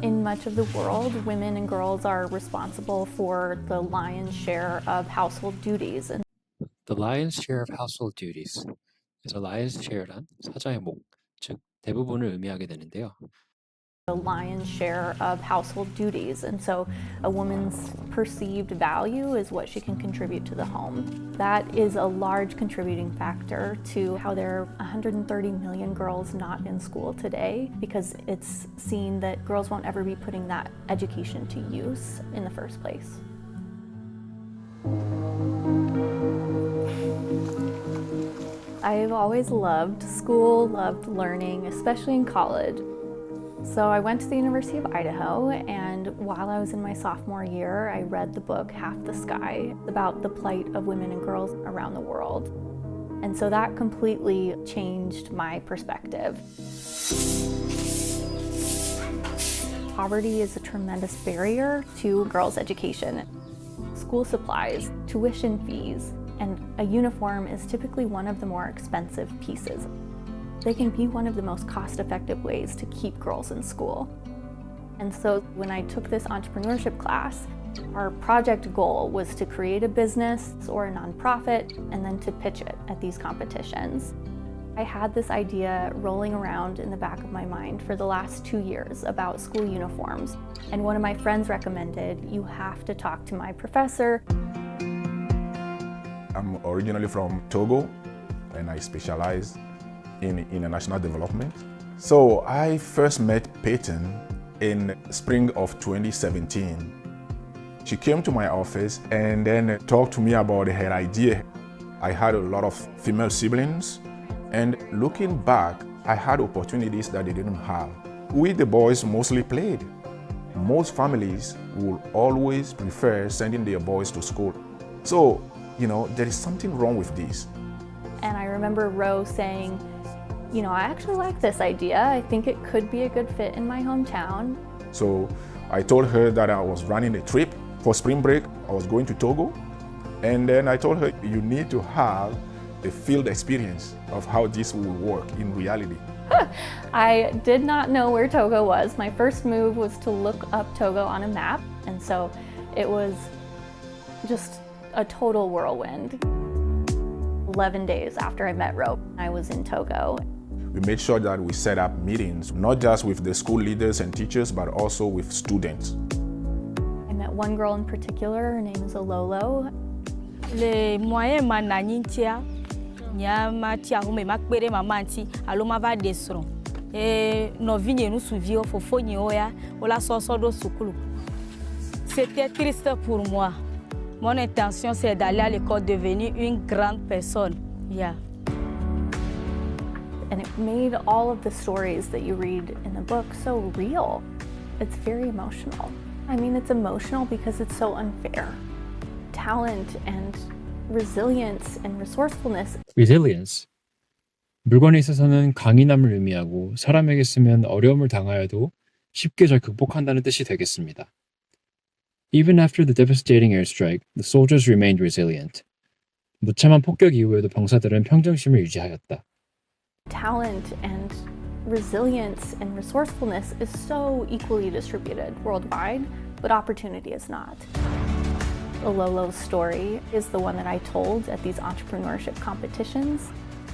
In much of the world, women and girls are responsible for the lion's share of household duties. And The lion's share of household duties. 그래서 lion's share란 사자의 목, 즉 대부분을 의미하게 되는데요. the lion's share of household duties. And so a woman's perceived value is what she can contribute to the home. That is a large contributing factor to how there are 130 million girls not in school today, because it's seen that girls won't ever be putting that education to use in the first place. I've always loved school, loved learning, especially in college. So I went to the University of Idaho, and while I was in my sophomore year, I read the book Half the Sky about the plight of women and girls around the world. And so that completely changed my perspective. Poverty is a tremendous barrier to girls' education. School supplies, tuition fees, and a uniform is typically one of the more expensive pieces. They can be one of the most cost-effective ways to keep girls in school. And so when I took this entrepreneurship class, our project goal was to create a business or a nonprofit and then to pitch it at these competitions. I had this idea rolling around in the back of my mind for the last 2 years about school uniforms. And one of my friends recommended, you have to talk to my professor. I'm originally from Togo, and I specialize in international development. So I first met Peyton in spring of 2017. She came to my office and then talked to me about her idea. I had a lot of female siblings, and looking back, I had opportunities that they didn't have. We, the boys, mostly played. Most families will always prefer sending their boys to school. So, there is something wrong with this. And I remember Rose saying, I actually like this idea. I think it could be a good fit in my hometown. So I told her that I was running a trip for spring break. I was going to Togo. And then I told her, you need to have a field experience of how this will work in reality. I did not know where Togo was. My first move was to look up Togo on a map. And so it was just a total whirlwind. 11 days after I met Ro, I was in Togo. We made sure that we set up meetings, not just with the school leaders and teachers, but also with students. I met one girl in particular, her name is Ololo. Les moyens mananincia, nya matia hume makpere mamanti, alo mava desron. No vigne nous souvio fofoni oya, ola soso do sukulu. C'était triste pour moi. Mon intention c'est d'aller à l'école devenir une grande personne. Yeah. And it made all of the stories that you read in the book so real. It's very emotional. I mean, it's emotional because it's so unfair. Talent and resilience and resourcefulness. Resilience. 물건에 있어서는 강인함을 의미하고 사람에게 쓰면 어려움을 당하여도 쉽게 잘 극복한다는 뜻이 되겠습니다. Even after the devastating airstrike, the soldiers remained resilient. 무참한 폭격 이후에도 병사들은 평정심을 유지하였다. Talent and resilience and resourcefulness is so equally distributed worldwide, but opportunity is not. Ololo's story is the one that I told at these entrepreneurship competitions.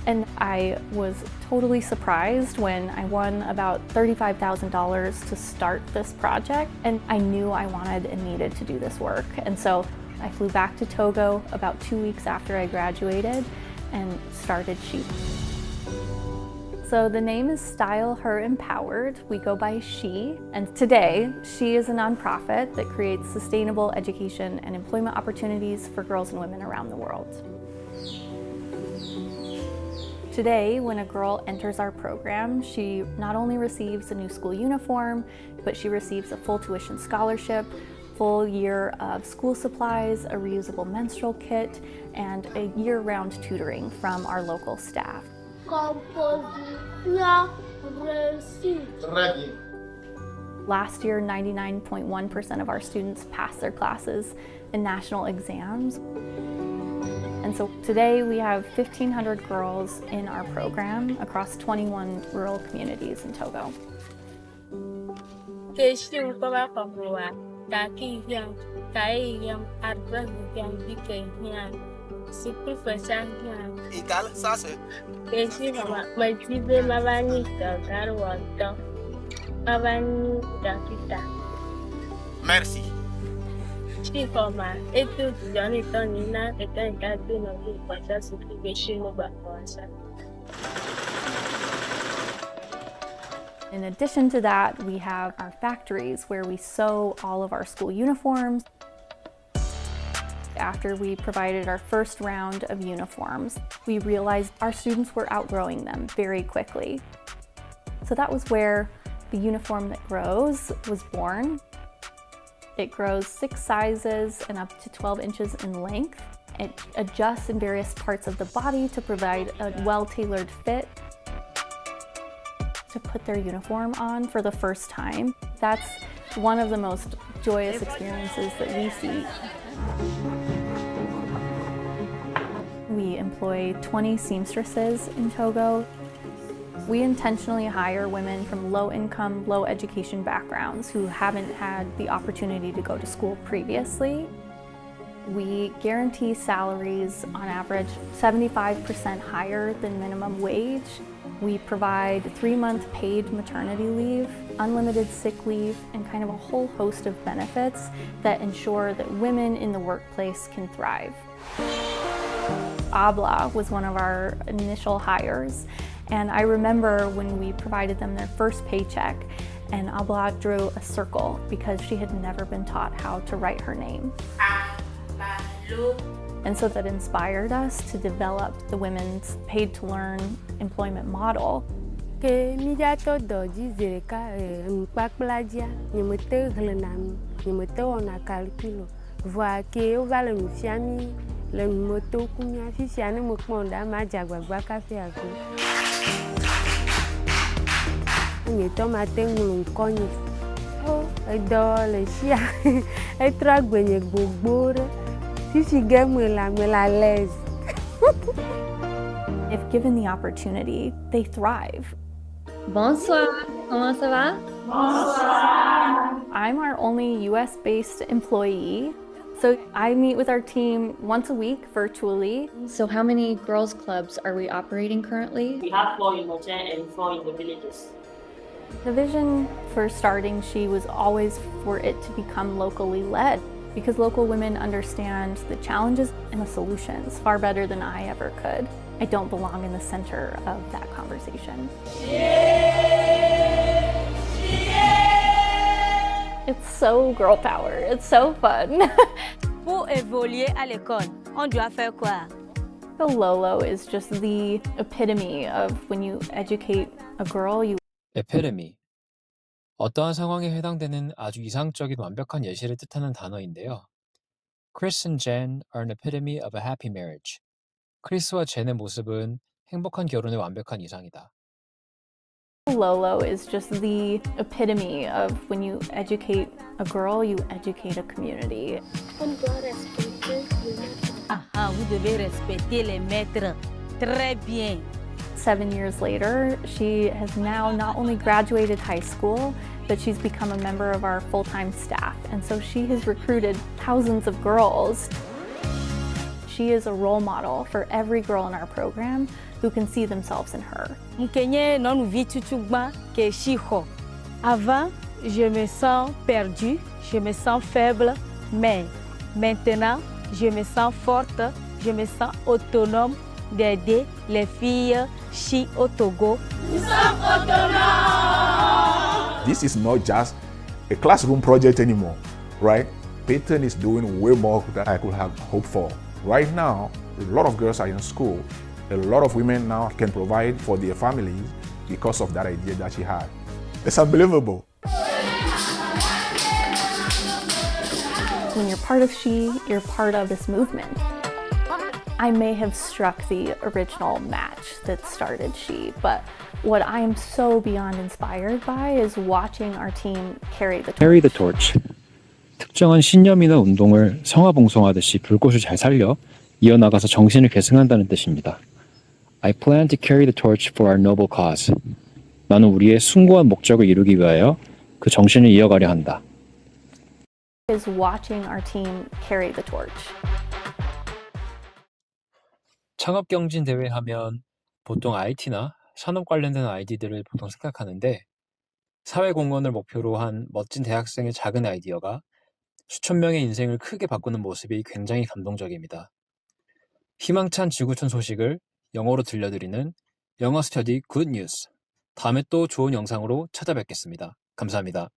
And I was totally surprised when I won about $35,000 to start this project. And I knew I wanted and needed to do this work. And so I flew back to Togo about 2 weeks after I graduated and started She. So the name is Style Her Empowered. We go by She. And today, She is a nonprofit that creates sustainable education and employment opportunities for girls and women around the world. Today, when a girl enters our program, she not only receives a new school uniform, but she receives a full tuition scholarship, full year of school supplies, a reusable menstrual kit, and a year-round tutoring from our local staff. Last year, 99.1% of our students passed their classes in national exams. And so today we have 1,500 girls in our program across 21 rural communities in Togo. Merci. In addition to that, we have our factories where we sew all of our school uniforms. After we provided our first round of uniforms, we realized our students were outgrowing them very quickly. So that was where the uniform that grows was born. It grows 6 sizes and up to 12 inches in length. It adjusts in various parts of the body to provide a well-tailored fit to put their uniform on for the first time. That's one of the most joyous experiences that we see. We employ 20 seamstresses in Togo. We intentionally hire women from low-income, low-education backgrounds who haven't had the opportunity to go to school previously. We guarantee salaries on average 75% higher than minimum wage. We provide 3-month paid maternity leave, unlimited sick leave, and kind of a whole host of benefits that ensure that women in the workplace can thrive. Abla was one of our initial hires, and I remember when we provided them their first paycheck, and Abla drew a circle because she had never been taught how to write her name. And so that inspired us to develop the women's paid-to-learn employment model. If given the opportunity, they thrive. Bonsoir, comment ça va? Bonsoir. I'm our only US-based employee, so I meet with our team once a week virtually. So how many girls clubs are we operating currently? We have 4 in Moten and 4 in the villages. The vision for starting She was always for it to become locally led, because local women understand the challenges and the solutions far better than I ever could. I don't belong in the center of that conversation. It's so girl power. It's so fun. Pour évoluer à l'école, on doit faire quoi? The Lolo is just the epitome of when you educate a girl, you epitome. 어떠한 상황에 해당되는 아주 이상적인 완벽한 예시를 뜻하는 단어인데요. Chris and Jen are an epitome of a happy marriage. 크리스와 젠의 모습은 행복한 결혼의 완벽한 이상이다. Lolo is just the epitome of when you educate a girl, you educate a community. On doit respecter les maîtres. Ah, vous devez respecter les maîtres. Très bien. 7 years later, she has now not only graduated high school, but she's become a member of our full-time staff. And so she has recruited thousands of girls. She is a role model for every girl in our program who can see themselves in her. Mkenye non vi tutugba ke shiho. Avant, je me sens perdue, je me sens faible, mais maintenant, je me sens forte, je me sens autonome d'aider les filles Chi au Togo. This is not just a classroom project anymore, right? Peyton is doing way more than I could have hoped for. Right now, a lot of girls are in school. A lot of women now can provide for their families because of that idea that she had. It's unbelievable. When you're part of She, you're part of this movement. I may have struck the original match that started She, but what I am so beyond inspired by is watching our team carry the torch. Carry the torch. 특정한 신념이나 운동을 성화봉송하듯이 불꽃을 잘 살려 이어나가서 정신을 계승한다는 뜻입니다. I plan to carry the torch for our noble cause. 나는 우리의 숭고한 목적을 이루기 위하여 그 정신을 이어가려 한다. Is watching our team carry the torch. 창업경진대회 하면 보통 IT나 산업 관련된 아이디어들을 보통 생각하는데 사회공헌을 목표로 한 멋진 대학생의 작은 아이디어가 수천 명의 인생을 크게 바꾸는 모습이 굉장히 감동적입니다. 희망찬 지구촌 소식을 영어로 들려드리는 영어 스터디 굿 뉴스. 다음에 또 좋은 영상으로 찾아뵙겠습니다. 감사합니다.